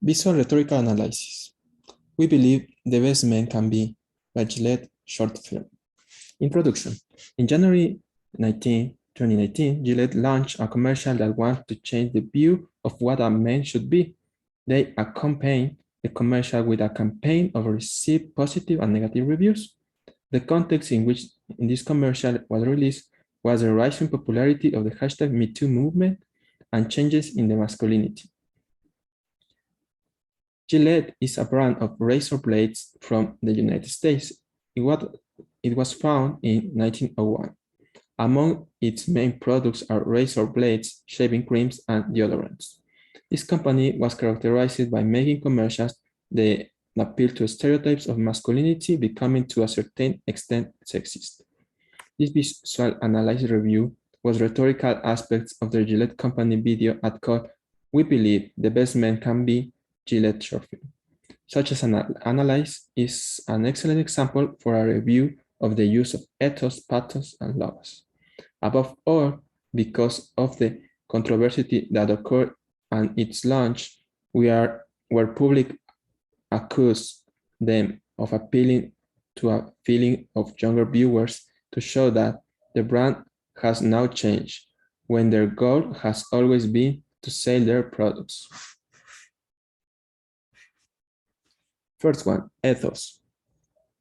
Visual rhetorical analysis. We believe the best men can be by Gillette short film. Introduction. In January 2019, Gillette launched a commercial that wanted to change the view of what a man should be. They accompanied the commercial with a campaign of received positive and negative reviews. The context in which this commercial was released was the rising popularity of the hashtag #MeToo movement and changes in the masculinity. Gillette is a brand of razor blades from the United States. It was founded in 1901. Among its main products are razor blades, shaving creams, and deodorants. This company was characterized by making commercials that appeal to stereotypes of masculinity, becoming to a certain extent sexist. This visual analysis review was rhetorical aspects of the Gillette company video ad called "We Believe the Best Men Can Be Gillette Short Film." Such as an analysis is an excellent example for a review of the use of ethos, pathos, and logos. Above all, because of the controversy that occurred and its launch, where public accused them of appealing to a feeling of younger viewers to show that the brand has now changed, when their goal has always been to sell their products. First one, ethos.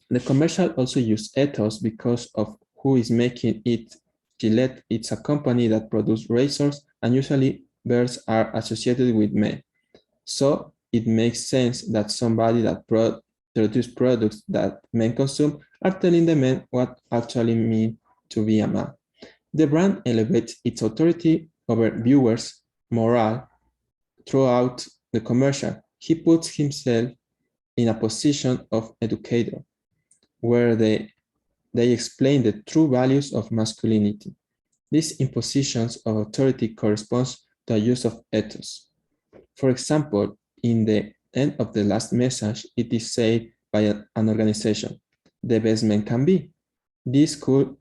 The commercial also used ethos because of who is making it. Gillette is a company that produces razors, and usually bears are associated with men. So it makes sense that somebody that produces products that men consume are telling the men what actually means to be a man. The brand elevates its authority over viewers' morale throughout the commercial. He puts himself in a position of educator, where they explain the true values of masculinity. These impositions of authority corresponds to a use of ethos. For example, in the end of the last message, it is said by an organization, "The best men can be." This could,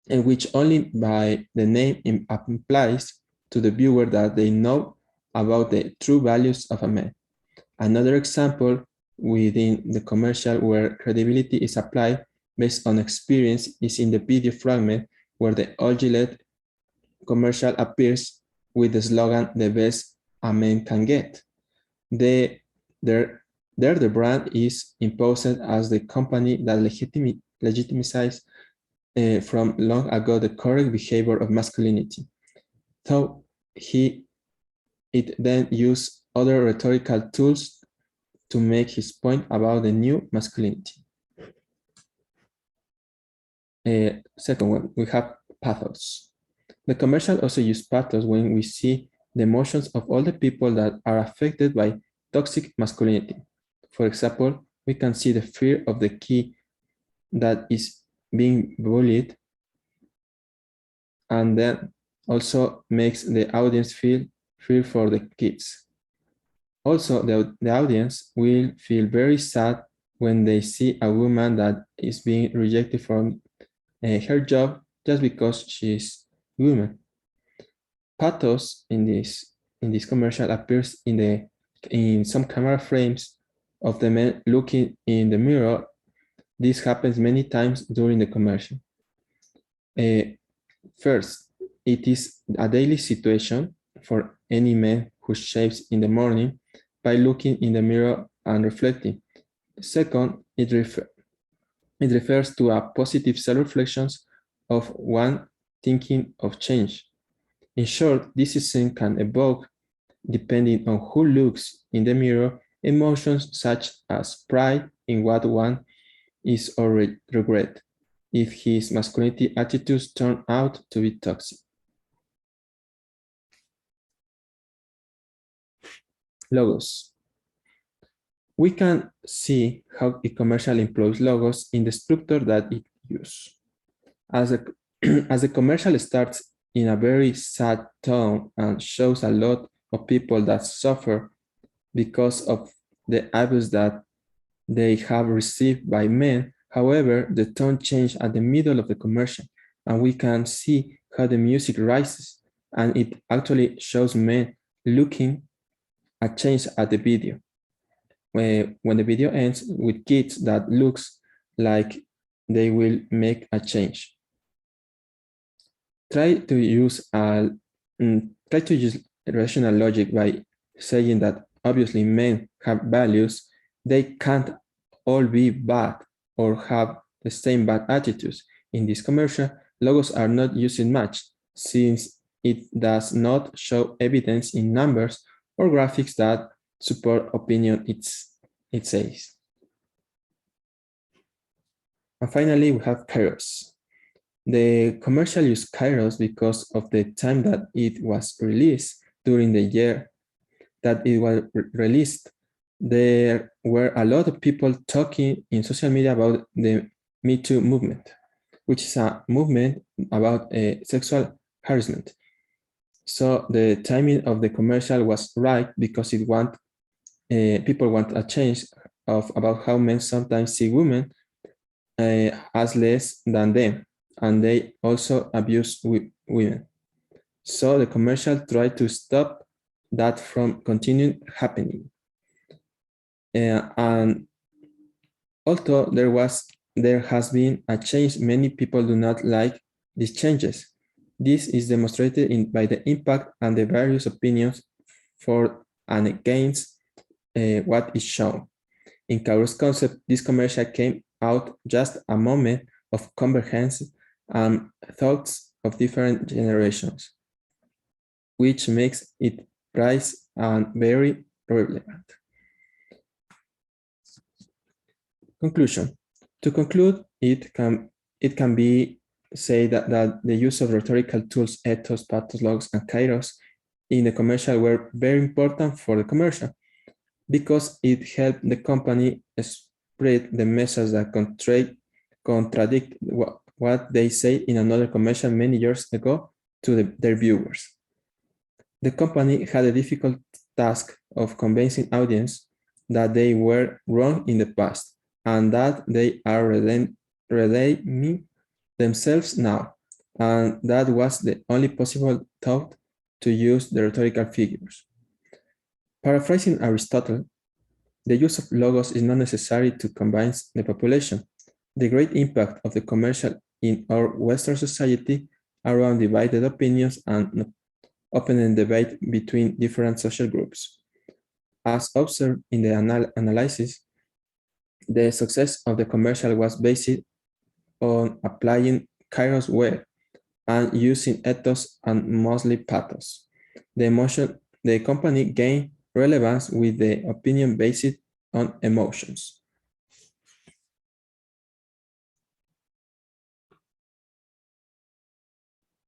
in which only by the name implies to the viewer that they know about the true values of a man. Another example within the commercial where credibility is applied based on experience is in the video fragment where the old Gillette commercial appears with the slogan, "The best a man can get." There the brand is imposed as the company that legitimizes from long ago the correct behavior of masculinity. So it then used other rhetorical tools to make his point about the new masculinity. Second one, we have pathos. The commercial also uses pathos when we see the emotions of all the people that are affected by toxic masculinity. For example, we can see the fear of the kid that is being bullied, and then also makes the audience feel fear for the kids. Also, the audience will feel very sad when they see a woman that is being rejected from her job just because she's a woman. Pathos in this commercial appears in some camera frames of the men looking in the mirror. This happens many times during the commercial. First, it is a daily situation for any man who shaves in the morning by looking in the mirror and reflecting. Second, it refers to a positive self-reflections of one thinking of change. In short, this scene can evoke, depending on who looks in the mirror, emotions such as pride in what one is or regret, if his masculinity attitudes turn out to be toxic. Logos. We can see how a commercial employs logos in the structure that it uses. As the commercial starts in a very sad tone and shows a lot of people that suffer because of the abuse that they have received by men. However, the tone changes at the middle of the commercial, and we can see how the music rises, and it actually shows men looking a change at the video. When the video ends with kids that looks like they will make a change. Try to use rational logic by saying that obviously men have values. They can't all be bad or have the same bad attitudes. In this commercial, logos are not used much since it does not show evidence in numbers or graphics that support opinion it says. And finally, we have Kairos. The commercial used Kairos because of the time that it was released. During the year that it was released, there were a lot of people talking in social media about the Me Too movement, which is a movement about sexual harassment. So the timing of the commercial was right because people want a change about how men sometimes see women as less than them, and they also abuse women. So the commercial tried to stop that from continuing happening. And although there has been a change, many people do not like these changes. This is demonstrated by the impact and the various opinions for and against what is shown. In Kairos concept, this commercial came out just a moment of convergence and thoughts of different generations, which makes it precise and very relevant. Conclusion. To conclude, it can be said that the use of rhetorical tools, ethos, pathos, logos, and kairos in the commercial were very important for the commercial because it helped the company spread the message that contradict what they say in another commercial many years ago to their viewers. The company had a difficult task of convincing audience that they were wrong in the past and that they are redeeming themselves now. And that was the only possible thought to use the rhetorical figures. Paraphrasing Aristotle, the use of logos is not necessary to convince the population. The great impact of the commercial in our Western society around divided opinions and open debate between different social groups. As observed in the analysis, the success of the commercial was based on applying Kairos well and using ethos and mostly pathos. The company gained relevance with the opinion based on emotions.